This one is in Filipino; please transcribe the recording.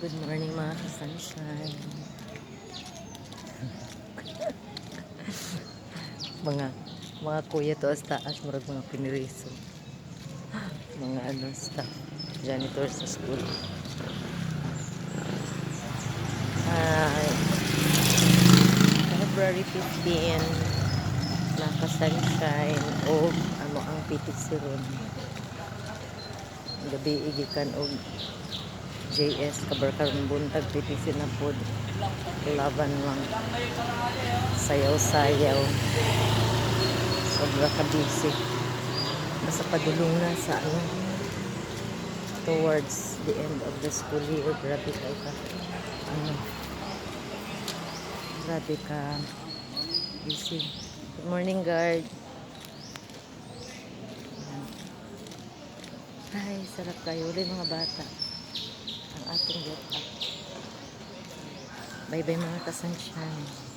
Good morning mga ka-sunshine. mga mga kuya to as taas, murag mga piniriso. Mga staff, janitor sa school. Hi. February 15, naka-sunshine o ano ang PTC ron. Gabi igikan og JS kabarkaron buntag PTC na pod. Laban lang. Sayaw-sayaw. Sobra ka busy. Basta padulong na sa towards the end of the school year. Grabe ka busy. Good morning, guard. Ay, sarap kayo ulit mga bata. Ang ating get up. Bye bye mga ka-sunshine.